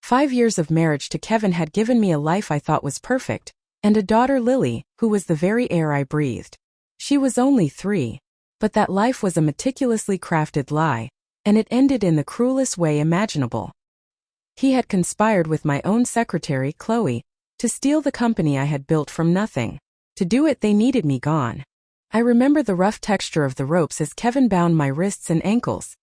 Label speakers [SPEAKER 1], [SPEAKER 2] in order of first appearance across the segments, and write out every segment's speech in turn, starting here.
[SPEAKER 1] 5 years of marriage to Kevin had given me a life I thought was perfect, and a daughter Lily, who was the very air I breathed. She was only 3. But that life was a meticulously crafted lie, and it ended in the cruelest way imaginable. He had conspired with my own secretary, Chloe, to steal the company I had built from nothing. To do it, they needed me gone. I remember the rough texture of the ropes as Kevin bound my wrists and ankles.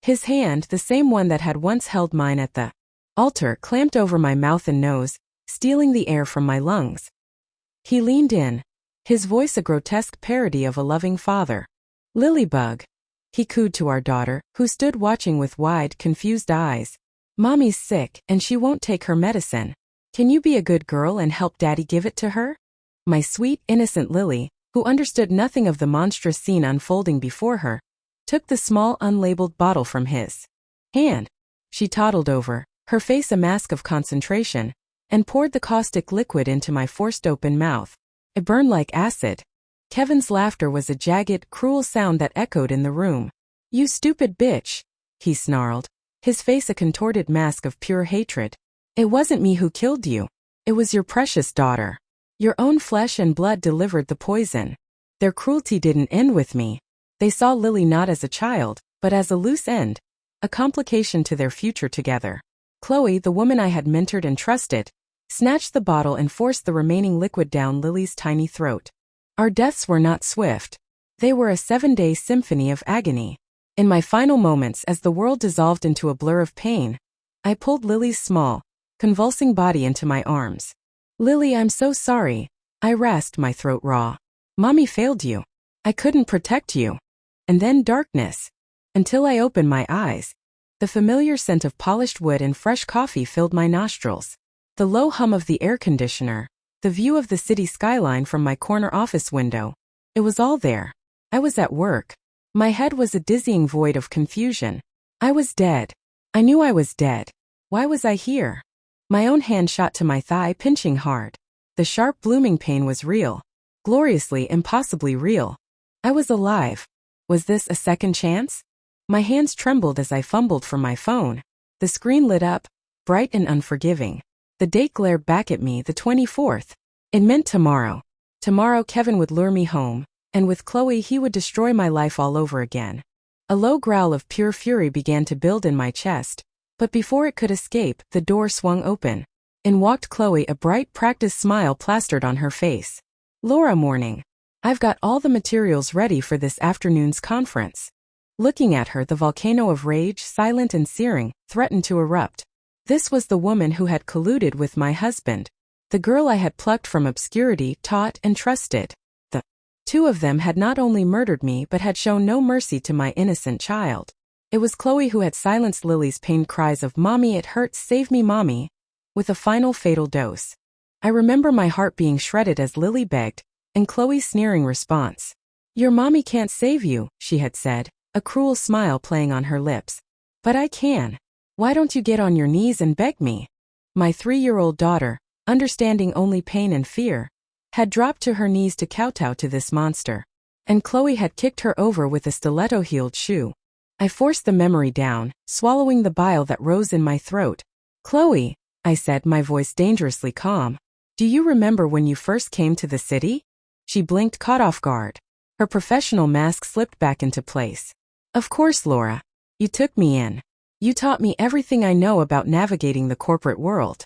[SPEAKER 1] His hand, the same one that had once held mine at the altar, clamped over my mouth and nose, stealing the air from my lungs. He leaned in, his voice a grotesque parody of a loving father. "Lilybug," he cooed to our daughter, who stood watching with wide, confused eyes. "Mommy's sick, and she won't take her medicine. Can you be a good girl and help Daddy give it to her?" My sweet, innocent Lily, who understood nothing of the monstrous scene unfolding before her, took the small unlabeled bottle from his hand. She toddled over, her face a mask of concentration, and poured the caustic liquid into my forced open mouth. It burned like acid. Kevin's laughter was a jagged, cruel sound that echoed in the room. "You stupid bitch," he snarled, his face a contorted mask of pure hatred. "It wasn't me who killed you. It was your precious daughter. Your own flesh and blood delivered the poison. Their cruelty didn't end with me. They saw Lily not as a child, but as a loose end, a complication to their future together." Chloe, the woman I had mentored and trusted, snatched the bottle and forced the remaining liquid down Lily's tiny throat. Our deaths were not swift. They were a 7-day symphony of agony. In my final moments, as the world dissolved into a blur of pain, I pulled Lily's small, convulsing body into my arms. "Lily, I'm so sorry," I rasped, my throat raw. "Mommy failed you. I couldn't protect you." And then darkness. Until I opened my eyes. The familiar scent of polished wood and fresh coffee filled my nostrils. The low hum of the air conditioner, the view of the city skyline from my corner office window. It was all there. I was at work. My head was a dizzying void of confusion. I was dead. I knew I was dead. Why was I here? My own hand shot to my thigh, pinching hard. The sharp, blooming pain was real. Gloriously, impossibly real. I was alive. Was this a second chance? My hands trembled as I fumbled for my phone. The screen lit up, bright and unforgiving. The date glared back at me, the 24th. It meant tomorrow. Tomorrow Kevin would lure me home, and with Chloe he would destroy my life all over again. A low growl of pure fury began to build in my chest, but before it could escape, the door swung open. In walked Chloe, a bright, practiced smile plastered on her face. "Laura, morning. I've got all the materials ready for this afternoon's conference." Looking at her, the volcano of rage, silent and searing, threatened to erupt. This was the woman who had colluded with my husband. The girl I had plucked from obscurity, taught and trusted. The two of them had not only murdered me but had shown no mercy to my innocent child. It was Chloe who had silenced Lily's pained cries of "Mommy, it hurts, save me, Mommy," with a final fatal dose. I remember my heart being shredded as Lily begged, and Chloe's sneering response. "Your mommy can't save you," she had said, a cruel smile playing on her lips. "But I can. Why don't you get on your knees and beg me?" My 3-year-old daughter, understanding only pain and fear, had dropped to her knees to kowtow to this monster. And Chloe had kicked her over with a stiletto-heeled shoe. I forced the memory down, swallowing the bile that rose in my throat. "Chloe," I said, my voice dangerously calm, "do you remember when you first came to the city?" She blinked, caught off guard. Her professional mask slipped back into place. "Of course, Laura. You took me in. You taught me everything I know about navigating the corporate world."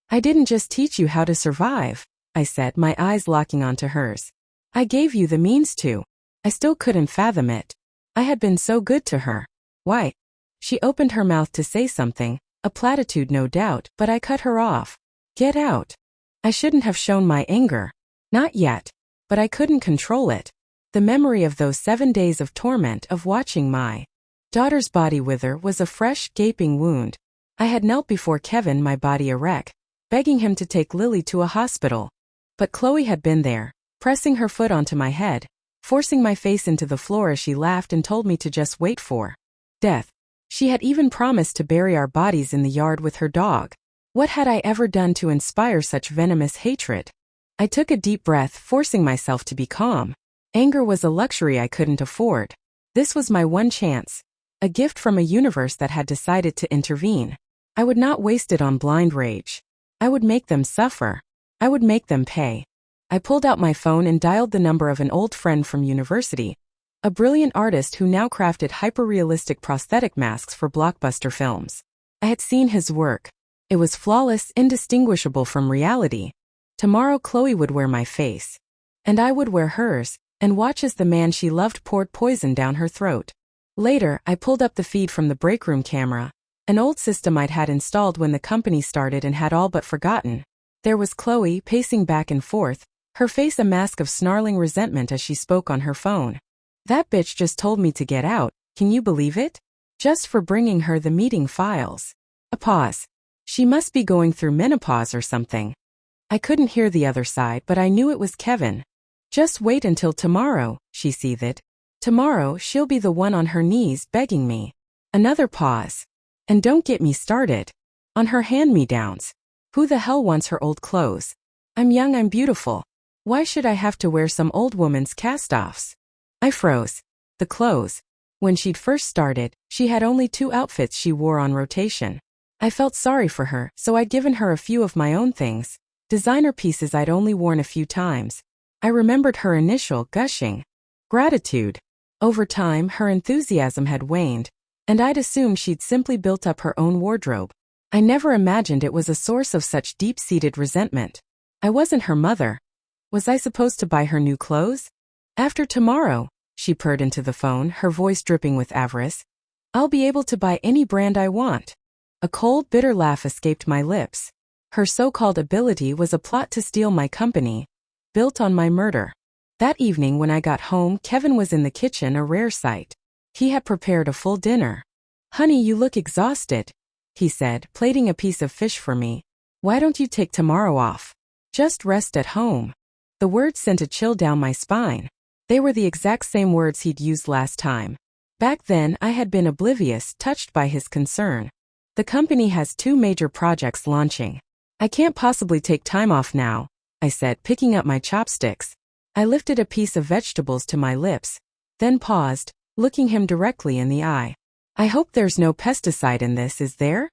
[SPEAKER 1] "I didn't just teach you how to survive," I said, my eyes locking onto hers. "I gave you the means to." I still couldn't fathom it. I had been so good to her. Why? She opened her mouth to say something, a platitude no doubt, but I cut her off. "Get out." I shouldn't have shown my anger. Not yet. But I couldn't control it. The memory of those 7 days of torment, of watching my daughter's body wither, was a fresh, gaping wound. I had knelt before Kevin, my body a wreck, begging him to take Lily to a hospital. But Chloe had been there, pressing her foot onto my head, forcing my face into the floor as she laughed and told me to just wait for death. She had even promised to bury our bodies in the yard with her dog. What had I ever done to inspire such venomous hatred? I took a deep breath, forcing myself to be calm. Anger was a luxury I couldn't afford. This was my one chance, a gift from a universe that had decided to intervene. I would not waste it on blind rage. I would make them suffer. I would make them pay. I pulled out my phone and dialed the number of an old friend from university, a brilliant artist who now crafted hyper-realistic prosthetic masks for blockbuster films. I had seen his work. It was flawless, indistinguishable from reality. Tomorrow Chloe would wear my face. And I would wear hers, and watch as the man she loved poured poison down her throat. Later, I pulled up the feed from the break room camera, an old system I'd had installed when the company started and had all but forgotten. There was Chloe, pacing back and forth, her face a mask of snarling resentment as she spoke on her phone. That bitch just told me to get out, can you believe it? Just for bringing her the meeting files. A pause. She must be going through menopause or something. I couldn't hear the other side, but I knew it was Kevin. Just wait until tomorrow, she seethed. Tomorrow she'll be the one on her knees begging me. Another pause. And don't get me started on her hand-me-downs. Who the hell wants her old clothes? I'm young, I'm beautiful. Why should I have to wear some old woman's cast-offs? I froze. The clothes. When she'd first started, she had only 2 outfits she wore on rotation. I felt sorry for her, so I'd given her a few of my own things, designer pieces I'd only worn a few times. I remembered her initial gushing gratitude. Over time, her enthusiasm had waned, and I'd assumed she'd simply built up her own wardrobe. I never imagined it was a source of such deep-seated resentment. I wasn't her mother. Was I supposed to buy her new clothes? After tomorrow, she purred into the phone, her voice dripping with avarice, I'll be able to buy any brand I want. A cold, bitter laugh escaped my lips. Her so-called ability was a plot to steal my company, built on my murder. That evening when I got home, Kevin was in the kitchen, a rare sight. He had prepared a full dinner. Honey, you look exhausted, he said, plating a piece of fish for me. Why don't you take tomorrow off? Just rest at home. The words sent a chill down my spine. They were the exact same words he'd used last time. Back then, I had been oblivious, touched by his concern. The company has 2 major projects launching. I can't possibly take time off now, I said, picking up my chopsticks. I lifted a piece of vegetables to my lips, then paused, looking him directly in the eye. I hope there's no pesticide in this, is there?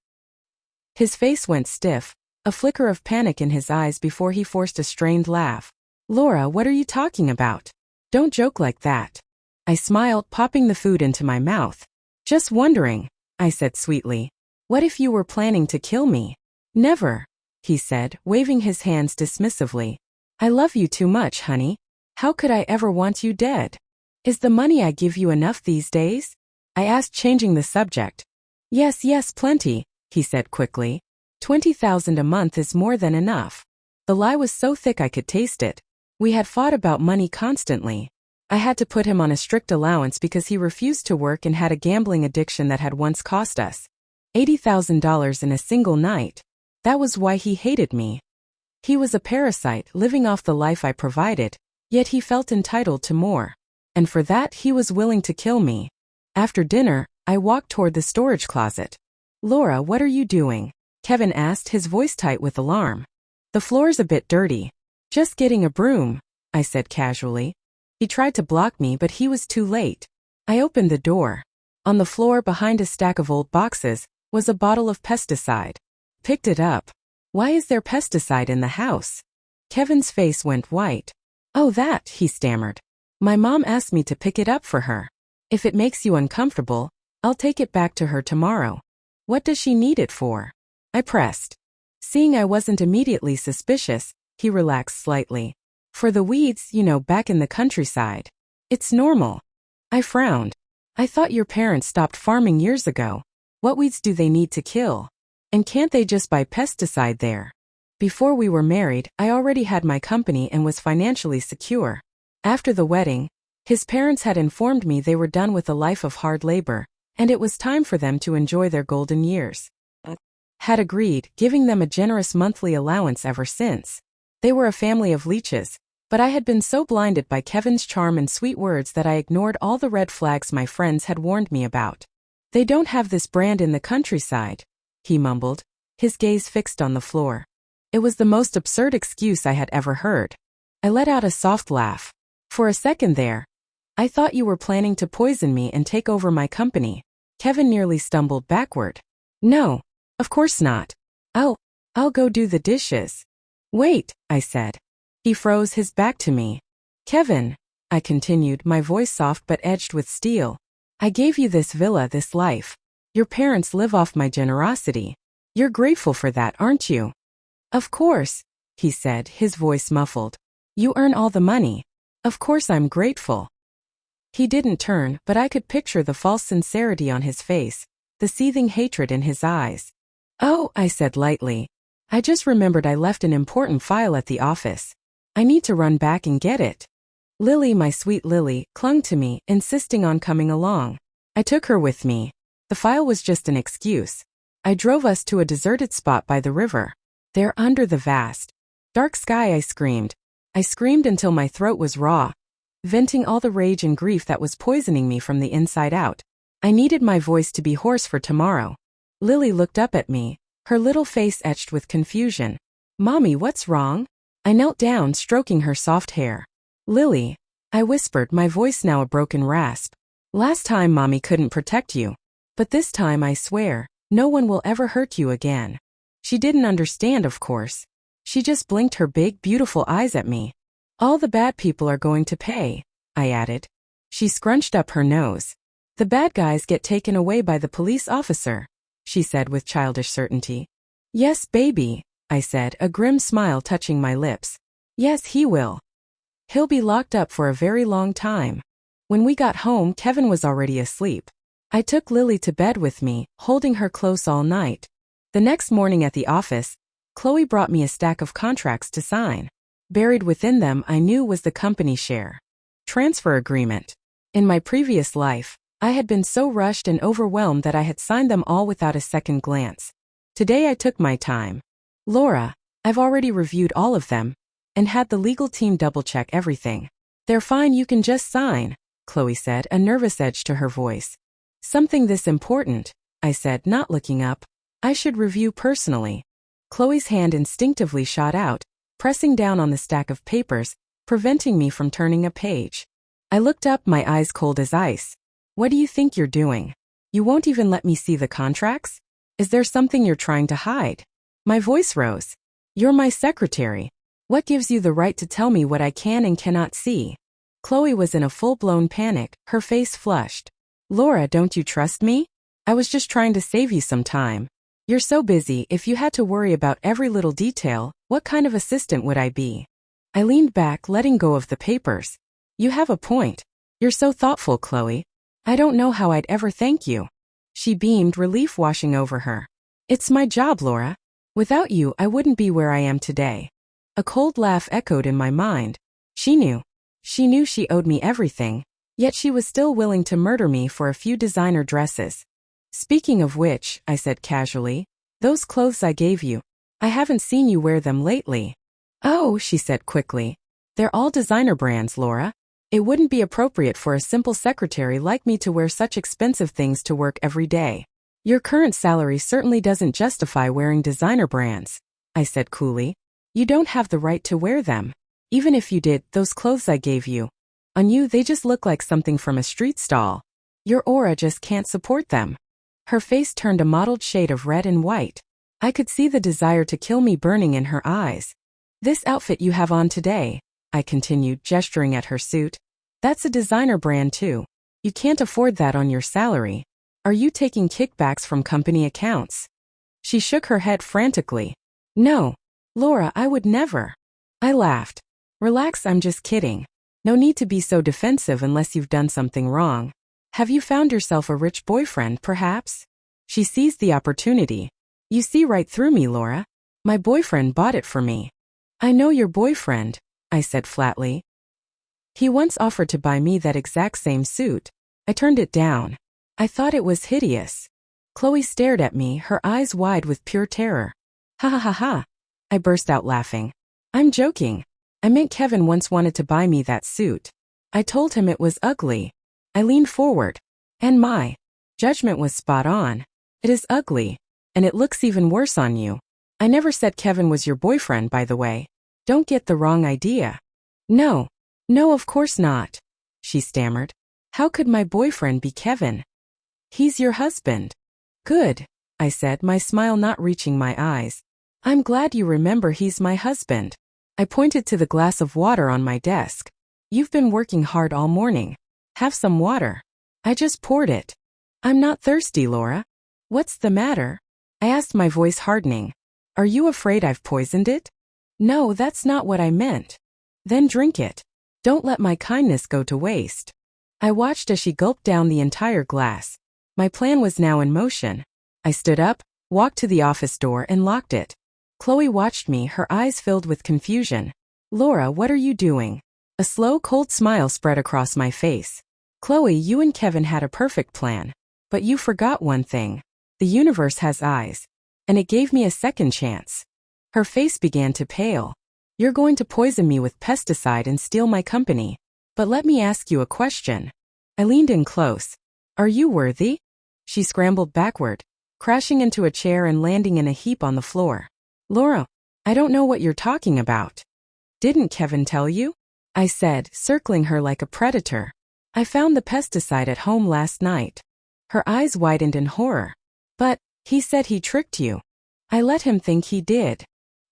[SPEAKER 1] His face went stiff, a flicker of panic in his eyes before he forced a strained laugh. Laura, what are you talking about? Don't joke like that. I smiled, popping the food into my mouth. Just wondering, I said sweetly. What if you were planning to kill me? Never, he said, waving his hands dismissively. I love you too much, honey. How could I ever want you dead? Is the money I give you enough these days? I asked, changing the subject. Yes, plenty, he said quickly. 20,000 a month is more than enough. The lie was so thick I could taste it. We had fought about money constantly. I had to put him on a strict allowance because he refused to work and had a gambling addiction that had once cost us $80,000 in a single night. That was why he hated me. He was a parasite, living off the life I provided, yet he felt entitled to more. And for that he was willing to kill me. After dinner, I walked toward the storage closet. Laura, what are you doing? Kevin asked, his voice tight with alarm. The floor's a bit dirty. Just getting a broom, I said casually. He tried to block me, but he was too late. I opened the door. On the floor behind a stack of old boxes was a bottle of pesticide. Picked it up. Why is there pesticide in the house? Kevin's face went white. Oh, that, he stammered. My mom asked me to pick it up for her. If it makes you uncomfortable, I'll take it back to her tomorrow. What does she need it for? I pressed. Seeing I wasn't immediately suspicious, he relaxed slightly. For the weeds, back in the countryside. It's normal. I frowned. I thought your parents stopped farming years ago. What weeds do they need to kill? And can't they just buy pesticide there? Before we were married, I already had my company and was financially secure. After the wedding, his parents had informed me they were done with a life of hard labor, and it was time for them to enjoy their golden years. Had agreed, giving them a generous monthly allowance ever since. They were a family of leeches, but I had been so blinded by Kevin's charm and sweet words that I ignored all the red flags my friends had warned me about. They don't have this brand in the countryside, he mumbled, his gaze fixed on the floor. It was the most absurd excuse I had ever heard. I let out a soft laugh. For a second there, I thought you were planning to poison me and take over my company. Kevin nearly stumbled backward. No. Of course not. I'll go do the dishes. Wait, I said. He froze his back to me. Kevin, I continued, my voice soft but edged with steel. I gave you this villa, this life. Your parents live off my generosity. You're grateful for that, aren't you? Of course, he said, his voice muffled. You earn all the money. Of course I'm grateful. He didn't turn, but I could picture the false sincerity on his face, the seething hatred in his eyes. Oh, I said lightly. I just remembered I left an important file at the office. I need to run back and get it. Lily, my sweet Lily, clung to me, insisting on coming along. I took her with me. The file was just an excuse. I drove us to a deserted spot by the river. There under the vast, dark sky, I screamed. I screamed until my throat was raw, venting all the rage and grief that was poisoning me from the inside out. I needed my voice to be hoarse for tomorrow. Lily looked up at me, her little face etched with confusion. Mommy, what's wrong? I knelt down, stroking her soft hair. Lily, I whispered, my voice now a broken rasp. Last time Mommy couldn't protect you. But this time, I swear, no one will ever hurt you again. She didn't understand, of course. She just blinked her big, beautiful eyes at me. All the bad people are going to pay, I added. She scrunched up her nose. The bad guys get taken away by the police officer, she said with childish certainty. Yes, baby, I said, a grim smile touching my lips. Yes, he will. He'll be locked up for a very long time. When we got home, Kevin was already asleep. I took Lily to bed with me, holding her close all night. The next morning at the office, Chloe brought me a stack of contracts to sign. Buried within them, I knew, was the company share transfer agreement. In my previous life, I had been so rushed and overwhelmed that I had signed them all without a second glance. Today I took my time. Laura, I've already reviewed all of them and had the legal team double-check everything. They're fine, you can just sign, Chloe said, a nervous edge to her voice. Something this important, I said, not looking up. I should review personally. Chloe's hand instinctively shot out, pressing down on the stack of papers, preventing me from turning a page. I looked up, my eyes cold as ice. What do you think you're doing? You won't even let me see the contracts? Is there something you're trying to hide? My voice rose. You're my secretary. What gives you the right to tell me what I can and cannot see? Chloe was in a full-blown panic, her face flushed. Laura, don't you trust me? I was just trying to save you some time. You're so busy, if you had to worry about every little detail, what kind of assistant would I be? I leaned back, letting go of the papers. You have a point. You're so thoughtful, Chloe. I don't know how I'd ever thank you. She beamed, relief washing over her. It's my job, Laura. Without you, I wouldn't be where I am today. A cold laugh echoed in my mind. She knew. She knew she owed me everything, yet she was still willing to murder me for a few designer dresses. Speaking of which, I said casually, those clothes I gave you, I haven't seen you wear them lately. Oh, she said quickly. They're all designer brands, Laura. It wouldn't be appropriate for a simple secretary like me to wear such expensive things to work every day. Your current salary certainly doesn't justify wearing designer brands, I said coolly. You don't have the right to wear them. Even if you did, those clothes I gave you, on you they just look like something from a street stall. Your aura just can't support them. Her face turned a mottled shade of red and white. I could see the desire to kill me burning in her eyes. This outfit you have on today, I continued, gesturing at her suit. That's a designer brand too. You can't afford that on your salary. Are you taking kickbacks from company accounts? She shook her head frantically. No, Laura, I would never. I laughed. Relax, I'm just kidding. No need to be so defensive unless you've done something wrong. Have you found yourself a rich boyfriend, perhaps? She seized the opportunity. You see right through me, Laura. My boyfriend bought it for me. I know your boyfriend, I said flatly. He once offered to buy me that exact same suit. I turned it down. I thought it was hideous. Chloe stared at me, her eyes wide with pure terror. Ha ha ha ha. I burst out laughing. I'm joking. I meant Kevin once wanted to buy me that suit. I told him it was ugly. I leaned forward. And my judgment was spot on. It is ugly. And it looks even worse on you. I never said Kevin was your boyfriend, by the way. Don't get the wrong idea. No, of course not, she stammered. How could my boyfriend be Kevin? He's your husband. Good, I said, my smile not reaching my eyes. I'm glad you remember he's my husband. I pointed to the glass of water on my desk. You've been working hard all morning. Have some water. I just poured it. I'm not thirsty, Laura. What's the matter? I asked, my voice hardening. Are you afraid I've poisoned it? No, that's not what I meant. Then drink it. Don't let my kindness go to waste. I watched as she gulped down the entire glass. My plan was now in motion. I stood up, walked to the office door and locked it. Chloe watched me, her eyes filled with confusion. Laura, what are you doing? A slow, cold smile spread across my face. Chloe, you and Kevin had a perfect plan. But you forgot one thing. The universe has eyes. And it gave me a second chance. Her face began to pale. You're going to poison me with pesticide and steal my company. But let me ask you a question. I leaned in close. Are you worthy? She scrambled backward, crashing into a chair and landing in a heap on the floor. Laura, I don't know what you're talking about. Didn't Kevin tell you? I said, circling her like a predator. I found the pesticide at home last night. Her eyes widened in horror. But, he said he tricked you. I let him think he did.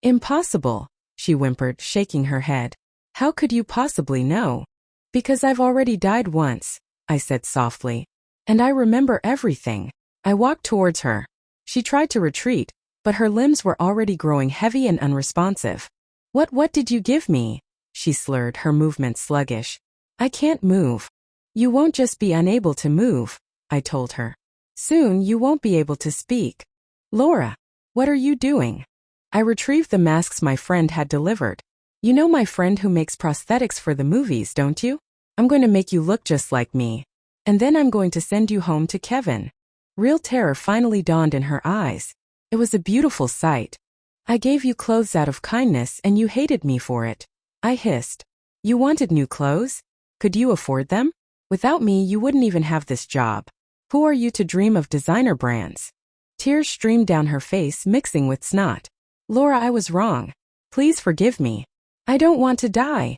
[SPEAKER 1] Impossible, she whimpered, shaking her head. How could you possibly know? Because I've already died once, I said softly. And I remember everything. I walked towards her. She tried to retreat, but her limbs were already growing heavy and unresponsive. What did you give me? She slurred, her movements sluggish. I can't move. You won't just be unable to move, I told her. Soon you won't be able to speak. Laura, what are you doing? I retrieved the masks my friend had delivered. You know my friend who makes prosthetics for the movies, don't you? I'm going to make you look just like me. And then I'm going to send you home to Kevin. Real terror finally dawned in her eyes. It was a beautiful sight. I gave you clothes out of kindness and you hated me for it. I hissed. You wanted new clothes? Could you afford them? Without me, you wouldn't even have this job. Who are you to dream of designer brands? Tears streamed down her face, mixing with snot. Laura, I was wrong. Please forgive me. I don't want to die.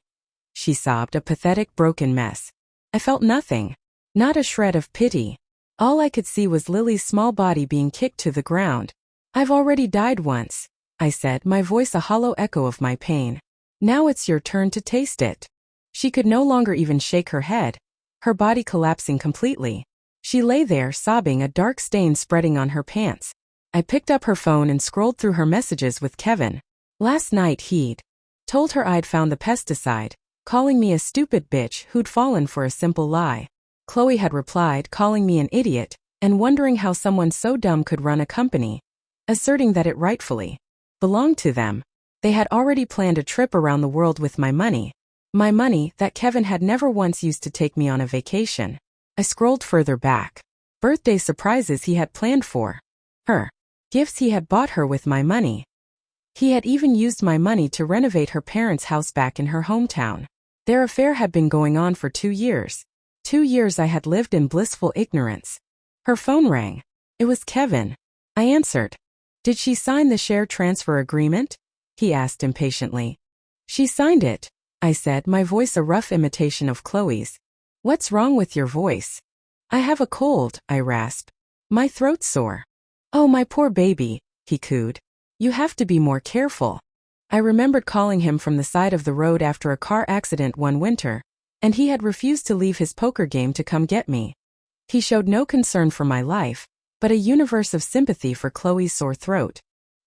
[SPEAKER 1] She sobbed, a pathetic, broken mess. I felt nothing. Not a shred of pity. All I could see was Lily's small body being kicked to the ground. I've already died once, I said, my voice a hollow echo of my pain. Now it's your turn to taste it. She could no longer even shake her head, her body collapsing completely. She lay there, sobbing, a dark stain spreading on her pants. I picked up her phone and scrolled through her messages with Kevin. Last night he'd told her I'd found the pesticide, calling me a stupid bitch who'd fallen for a simple lie. Chloe had replied, calling me an idiot, and wondering how someone so dumb could run a company, asserting that it rightfully belonged to them. They had already planned a trip around the world with my money that Kevin had never once used to take me on a vacation. I scrolled further back. Birthday surprises he had planned for her. Gifts he had bought her with my money. He had even used my money to renovate her parents' house back in her hometown. Their affair had been going on for 2 years. 2 years I had lived in blissful ignorance. Her phone rang. It was Kevin. I answered. Did she sign the share transfer agreement? He asked impatiently. She signed it, I said, my voice a rough imitation of Chloe's. What's wrong with your voice? I have a cold, I rasped. My throat's sore. Oh, my poor baby, he cooed. You have to be more careful. I remembered calling him from the side of the road after a car accident one winter, and he had refused to leave his poker game to come get me. He showed no concern for my life, but a universe of sympathy for Chloe's sore throat.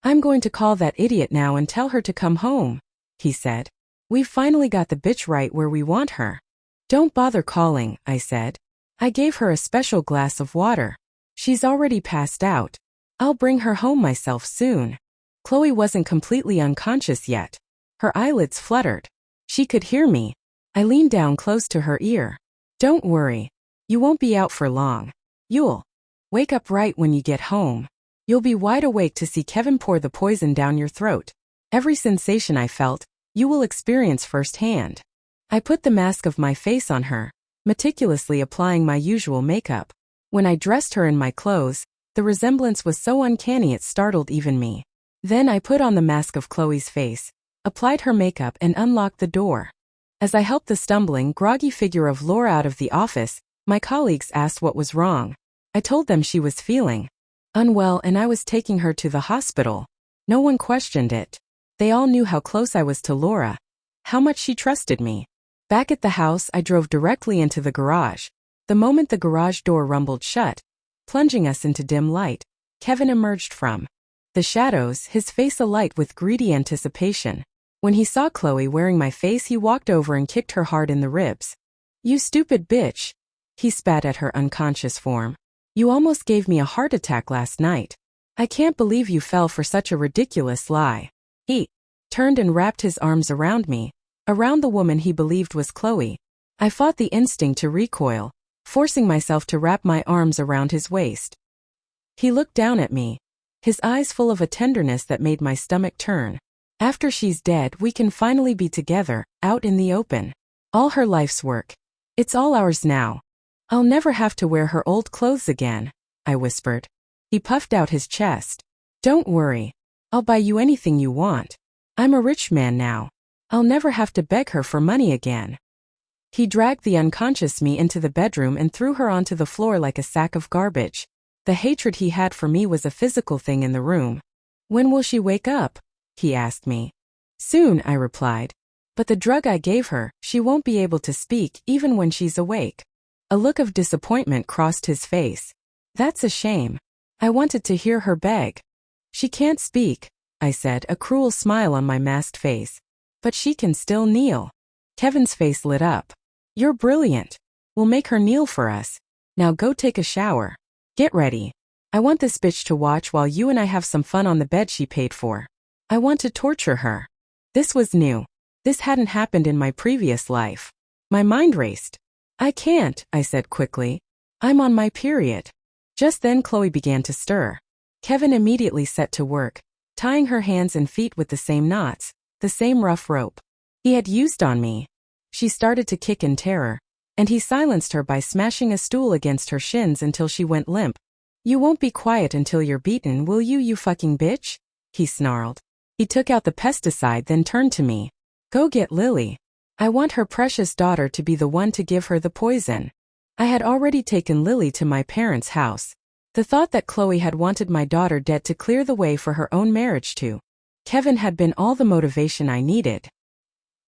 [SPEAKER 1] I'm going to call that idiot now and tell her to come home, he said. We've finally got the bitch right where we want her. Don't bother calling, I said. I gave her a special glass of water. She's already passed out. I'll bring her home myself soon. Chloe wasn't completely unconscious yet. Her eyelids fluttered. She could hear me. I leaned down close to her ear. Don't worry. You won't be out for long. You'll wake up right when you get home. You'll be wide awake to see Kevin pour the poison down your throat. Every sensation I felt, you will experience firsthand. I put the mask of my face on her, meticulously applying my usual makeup. When I dressed her in my clothes, the resemblance was so uncanny it startled even me. Then I put on the mask of Chloe's face, applied her makeup and unlocked the door. As I helped the stumbling, groggy figure of Laura out of the office, my colleagues asked what was wrong. I told them she was feeling unwell, and I was taking her to the hospital. No one questioned it. They all knew how close I was to Laura, how much she trusted me. Back at the house, I drove directly into the garage. The moment the garage door rumbled shut, plunging us into dim light, Kevin emerged from the shadows, his face alight with greedy anticipation. When he saw Chloe wearing my face, he walked over and kicked her hard in the ribs. "You stupid bitch," he spat at her unconscious form. "You almost gave me a heart attack last night. I can't believe you fell for such a ridiculous lie." He turned and wrapped his arms around me, around the woman he believed was Chloe. I fought the instinct to recoil, forcing myself to wrap my arms around his waist. He looked down at me, his eyes full of a tenderness that made my stomach turn. "After she's dead, we can finally be together, out in the open. All her life's work. It's all ours now. I'll never have to wear her old clothes again," I whispered. He puffed out his chest. "Don't worry. I'll buy you anything you want. I'm a rich man now. I'll never have to beg her for money again." He dragged the unconscious me into the bedroom and threw her onto the floor like a sack of garbage. The hatred he had for me was a physical thing in the room. "When will she wake up?" he asked me. "Soon," I replied. "But the drug I gave her, she won't be able to speak even when she's awake." A look of disappointment crossed his face. "That's a shame. I wanted to hear her beg." "She can't speak," I said, a cruel smile on my masked face. "But she can still kneel." Kevin's face lit up. "You're brilliant. We'll make her kneel for us. Now go take a shower. Get ready. I want this bitch to watch while you and I have some fun on the bed she paid for. I want to torture her." This was new. This hadn't happened in my previous life. My mind raced. "I can't," I said quickly. "I'm on my period." Just then Chloe began to stir. Kevin immediately set to work, tying her hands and feet with the same knots, the same rough rope he had used on me. She started to kick in terror, and he silenced her by smashing a stool against her shins until she went limp. "You won't be quiet until you're beaten, will you, you fucking bitch?" he snarled. He took out the pesticide, then turned to me. "Go get Lily. I want her precious daughter to be the one to give her the poison." I had already taken Lily to my parents' house. The thought that Chloe had wanted my daughter dead to clear the way for her own marriage to Kevin had been all the motivation I needed.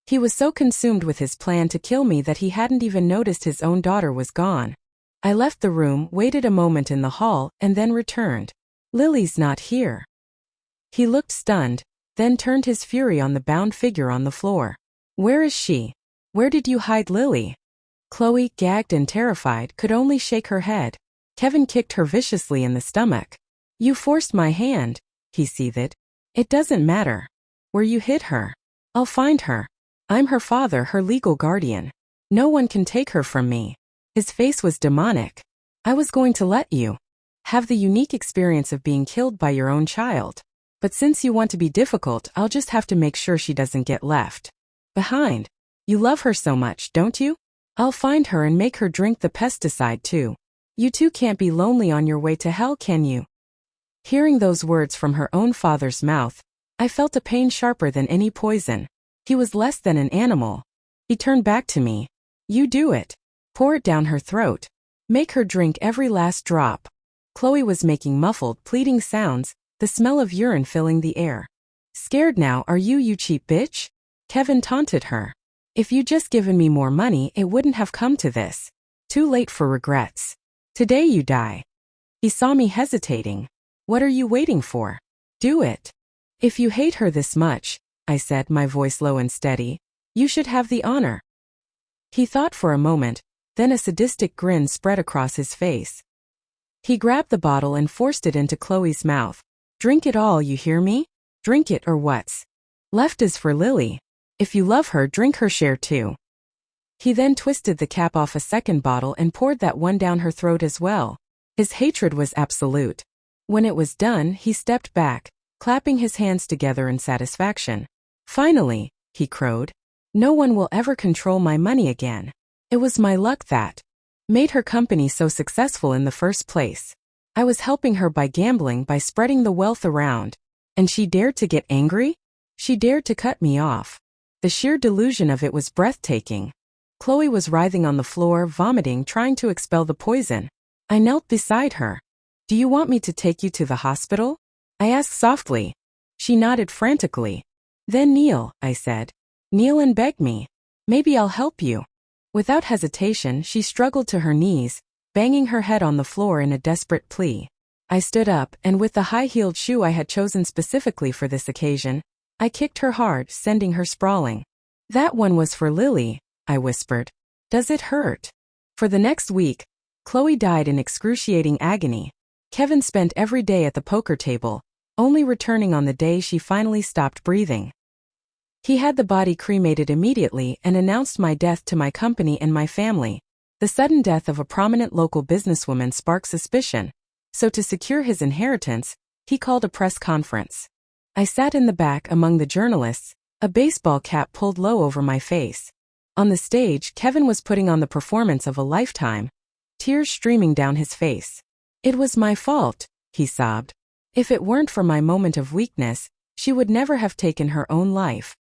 [SPEAKER 1] He was so consumed with his plan to kill me that he hadn't even noticed his own daughter was gone. I left the room, waited a moment in the hall, and then returned. "Lily's not here." He looked stunned, then turned his fury on the bound figure on the floor. "Where is she? Where did you hide Lily?" Chloe, gagged and terrified, could only shake her head. Kevin kicked her viciously in the stomach. "You forced my hand," he seethed. "It doesn't matter where you hid her. I'll find her. I'm her father, her legal guardian. No one can take her from me." His face was demonic. "I was going to let you have the unique experience of being killed by your own child. But since you want to be difficult, I'll just have to make sure she doesn't get left behind. You love her so much, don't you? I'll find her and make her drink the pesticide too. You two can't be lonely on your way to hell, can you?" Hearing those words from her own father's mouth, I felt a pain sharper than any poison. He was less than an animal. He turned back to me. "You do it. Pour it down her throat. Make her drink every last drop." Chloe was making muffled, pleading sounds, the smell of urine filling the air. "Scared now, are you, you cheap bitch?" Kevin taunted her. "If you'd just given me more money, it wouldn't have come to this. Too late for regrets. Today you die." He saw me hesitating. "What are you waiting for? Do it. If you hate her this much," I said, my voice low and steady, "you should have the honor." He thought for a moment, then a sadistic grin spread across his face. He grabbed the bottle and forced it into Chloe's mouth. "Drink it all, you hear me? Drink it, or what's left is for Lily. If you love her, drink her share too." He then twisted the cap off a second bottle and poured that one down her throat as well. His hatred was absolute. When it was done, he stepped back, clapping his hands together in satisfaction. "Finally," he crowed. "No one will ever control my money again. It was my luck that made her company so successful in the first place. I was helping her by gambling, by spreading the wealth around. And she dared to get angry? She dared to cut me off. The sheer delusion of it was breathtaking." Chloe was writhing on the floor, vomiting, trying to expel the poison. I knelt beside her. Do you want me to take you to the hospital? I asked softly. She nodded frantically. Then kneel, I said. Kneel and beg me. Maybe I'll help you. Without hesitation, she struggled to her knees, banging her head on the floor in a desperate plea. I stood up, and with the high-heeled shoe I had chosen specifically for this occasion, I kicked her hard, sending her sprawling. That one was for Lily, I whispered. Does it hurt? For the next week, Chloe died in excruciating agony. Kevin spent every day at the poker table, only returning on the day she finally stopped breathing. He had the body cremated immediately and announced my death to my company and my family. The sudden death of a prominent local businesswoman sparked suspicion, so to secure his inheritance, he called a press conference. I sat in the back among the journalists, a baseball cap pulled low over my face. On the stage, Kevin was putting on the performance of a lifetime, tears streaming down his face. It was my fault, he sobbed. If it weren't for my moment of weakness, she would never have taken her own life.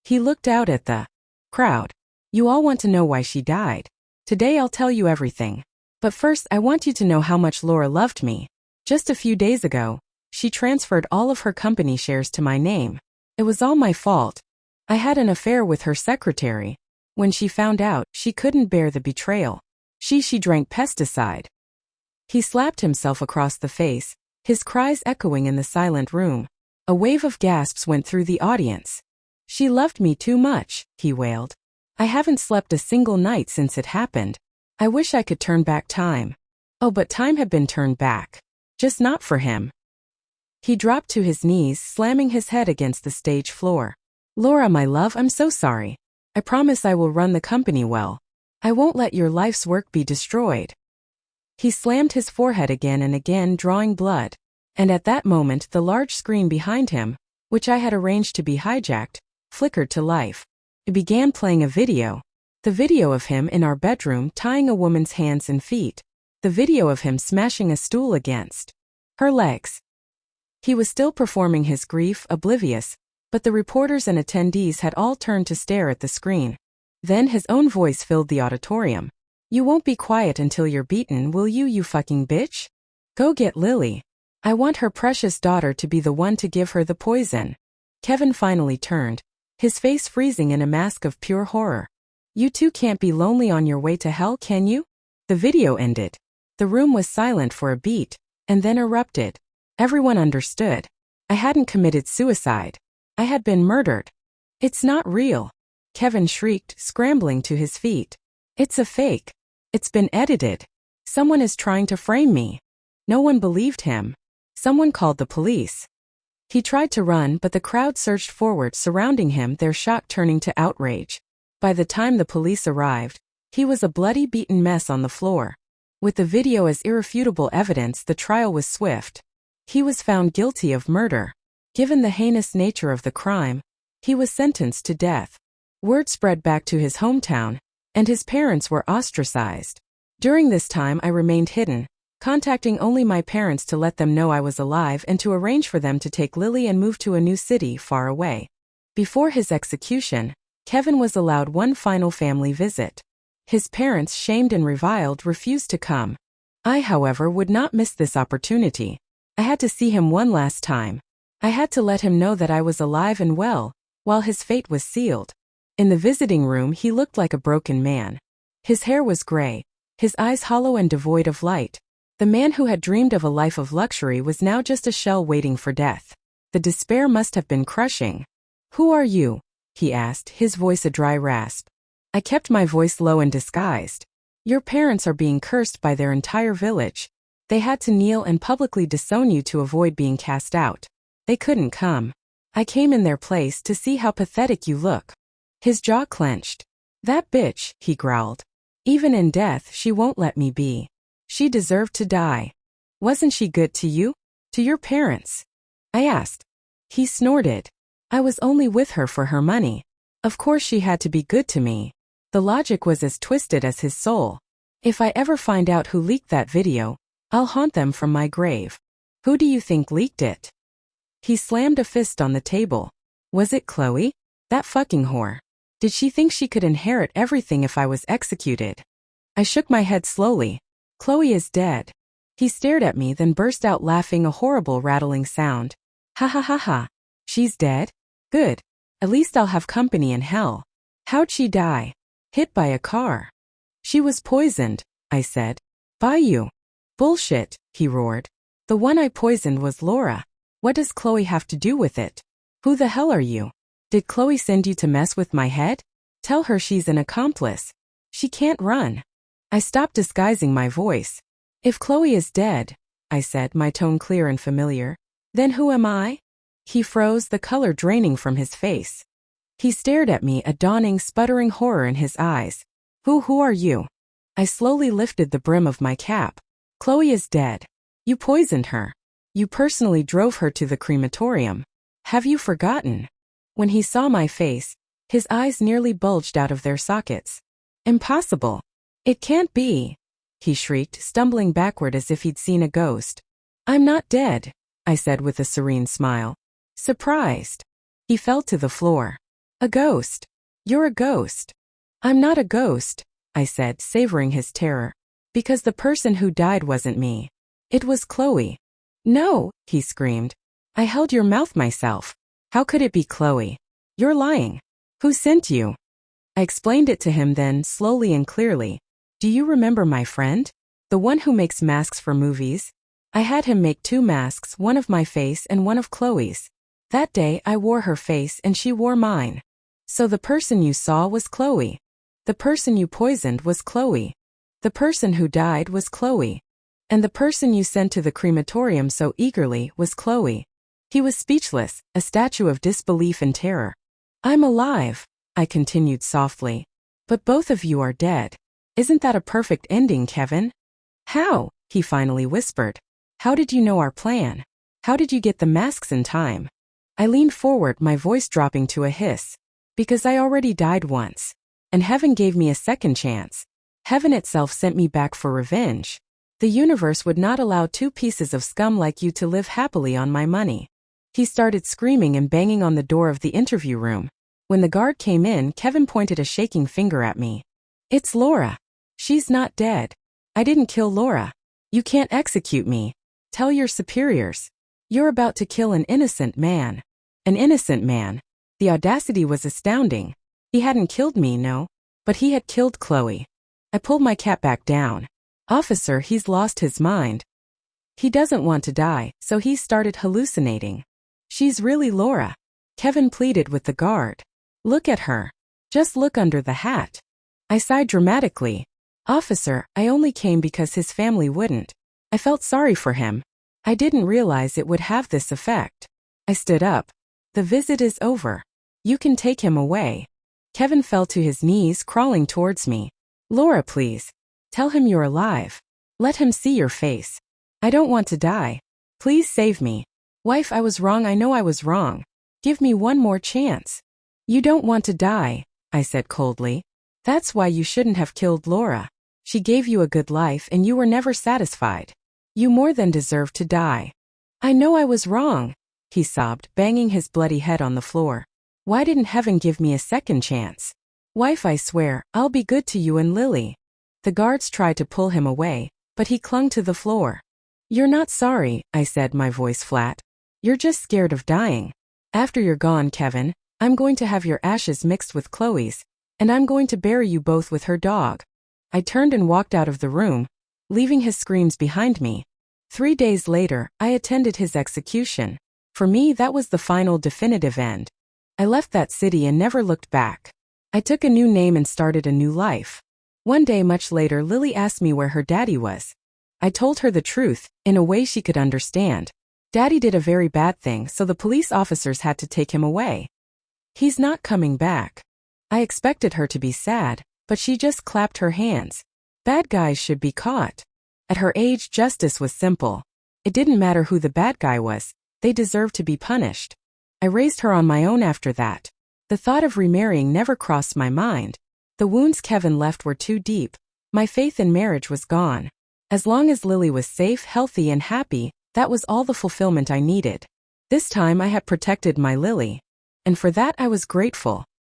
[SPEAKER 1] He looked out at the crowd. You all want to know why she died. Today I'll tell you everything. But first I want you to know how much Laura loved me. Just a few days ago, she transferred all of her company shares to my name. It was all my fault. I had an affair with her secretary. When she found out, she couldn't bear the betrayal. She drank pesticide. He slapped himself across the face, his cries echoing in the silent room. A wave of gasps went through the audience. She loved me too much, he wailed. I haven't slept a single night since it happened. I wish I could turn back time. Oh, but time had been turned back. Just not for him. He dropped to his knees, slamming his head against the stage floor. Laura, my love, I'm so sorry. I promise I will run the company well. I won't let your life's work be destroyed. He slammed his forehead again and again, drawing blood. And at that moment, the large screen behind him, which I had arranged to be hijacked, flickered to life. It began playing a video. The video of him in our bedroom tying a woman's hands and feet. The video of him smashing a stool against her legs. He was still performing his grief, oblivious, but the reporters and attendees had all turned to stare at the screen. Then his own voice filled the auditorium. You won't be quiet until you're beaten, will you, you fucking bitch? Go get Lily. I want her precious daughter to be the one to give her the poison. Kevin finally turned, his face freezing in a mask of pure horror. You two can't be lonely on your way to hell, can you? The video ended. The room was silent for a beat, and then erupted. Everyone understood. I hadn't committed suicide. I had been murdered. It's not real. Kevin shrieked, scrambling to his feet. It's a fake. It's been edited. Someone is trying to frame me. No one believed him. Someone called the police. He tried to run, but the crowd surged forward, surrounding him, their shock turning to outrage. By the time the police arrived, he was a bloody, beaten mess on the floor. With the video as irrefutable evidence, the trial was swift. He was found guilty of murder. Given the heinous nature of the crime, he was sentenced to death. Word spread back to his hometown, and his parents were ostracized. During this time I remained hidden, contacting only my parents to let them know I was alive and to arrange for them to take Lily and move to a new city far away. Before his execution, Kevin was allowed one final family visit. His parents, shamed and reviled, refused to come. I, however, would not miss this opportunity. I had to see him one last time. I had to let him know that I was alive and well, while his fate was sealed. In the visiting room he looked like a broken man. His hair was gray, his eyes hollow and devoid of light. The man who had dreamed of a life of luxury was now just a shell waiting for death. The despair must have been crushing. Who are you? He asked, his voice a dry rasp. I kept my voice low and disguised. Your parents are being cursed by their entire village. They had to kneel and publicly disown you to avoid being cast out. They couldn't come. I came in their place to see how pathetic you look. His jaw clenched. That bitch, he growled. Even in death she won't let me be. She deserved to die. Wasn't she good to you? To your parents? I asked. He snorted. I was only with her for her money. Of course she had to be good to me. The logic was as twisted as his soul. If I ever find out who leaked that video, I'll haunt them from my grave. Who do you think leaked it? He slammed a fist on the table. Was it Chloe? That fucking whore. Did she think she could inherit everything if I was executed? I shook my head slowly. Chloe is dead. He stared at me, then burst out laughing, a horrible rattling sound. Ha ha ha ha. She's dead? Good. At least I'll have company in hell. How'd she die? Hit by a car. She was poisoned, I said. By you. Bullshit, he roared. The one I poisoned was Laura. What does Chloe have to do with it? Who the hell are you? Did Chloe send you to mess with my head? Tell her she's an accomplice. She can't run. I stopped disguising my voice. If Chloe is dead, I said, my tone clear and familiar, then who am I? He froze, the color draining from his face. He stared at me, a dawning, sputtering horror in his eyes. Who are you? I slowly lifted the brim of my cap. Chloe is dead. You poisoned her. You personally drove her to the crematorium. Have you forgotten? When he saw my face, his eyes nearly bulged out of their sockets. Impossible. It can't be, he shrieked, stumbling backward as if he'd seen a ghost. I'm not dead, I said with a serene smile. Surprised. He fell to the floor. A ghost. You're a ghost. I'm not a ghost, I said, savoring his terror. Because the person who died wasn't me. It was Chloe. No, he screamed. I held your mouth myself. How could it be Chloe? You're lying. Who sent you? I explained it to him then, slowly and clearly. Do you remember my friend? The one who makes masks for movies? I had him make 2 masks, one of my face and one of Chloe's. That day I wore her face and she wore mine. So the person you saw was Chloe. The person you poisoned was Chloe. The person who died was Chloe. And the person you sent to the crematorium so eagerly was Chloe. He was speechless, a statue of disbelief and terror. I'm alive, I continued softly. But both of you are dead. Isn't that a perfect ending, Kevin? How? He finally whispered. How did you know our plan? How did you get the masks in time? I leaned forward, my voice dropping to a hiss. Because I already died once. And heaven gave me a second chance. Heaven itself sent me back for revenge. The universe would not allow 2 pieces of scum like you to live happily on my money. He started screaming and banging on the door of the interview room. When the guard came in, Kevin pointed a shaking finger at me. It's Laura. She's not dead. I didn't kill Laura. You can't execute me. Tell your superiors. You're about to kill an innocent man. An innocent man. The audacity was astounding. He hadn't killed me, no. But he had killed Chloe. I pulled my cap back down. Officer, he's lost his mind. He doesn't want to die, so he started hallucinating. She's really Laura. Kevin pleaded with the guard. Look at her. Just look under the hat. I sighed dramatically. Officer, I only came because his family wouldn't. I felt sorry for him. I didn't realize it would have this effect. I stood up. The visit is over. You can take him away. Kevin fell to his knees, crawling towards me. Laura, please. Tell him you're alive. Let him see your face. I don't want to die. Please save me. Wife, I was wrong. I know I was wrong. Give me one more chance. You don't want to die, I said coldly. That's why you shouldn't have killed Laura. She gave you a good life and you were never satisfied. You more than deserve to die. I know I was wrong, he sobbed, banging his bloody head on the floor. Why didn't heaven give me a second chance? Wife, I swear, I'll be good to you and Lily. The guards tried to pull him away, but he clung to the floor. You're not sorry, I said, my voice flat. You're just scared of dying. After you're gone, Kevin, I'm going to have your ashes mixed with Chloe's, and I'm going to bury you both with her dog. I turned and walked out of the room, leaving his screams behind me. 3 days later, I attended his execution. For me, that was the final definitive end. I left that city and never looked back. I took a new name and started a new life. One day much later, Lily asked me where her daddy was. I told her the truth, in a way she could understand. Daddy did a very bad thing, so the police officers had to take him away. He's not coming back. I expected her to be sad, but she just clapped her hands. Bad guys should be caught. At her age, justice was simple. It didn't matter who the bad guy was, they deserved to be punished. I raised her on my own after that. The thought of remarrying never crossed my mind. The wounds Kevin left were too deep. My faith in marriage was gone. As long as Lily was safe, healthy, and happy, that was all the fulfillment I needed. This time I had protected my Lily. And for that I was grateful.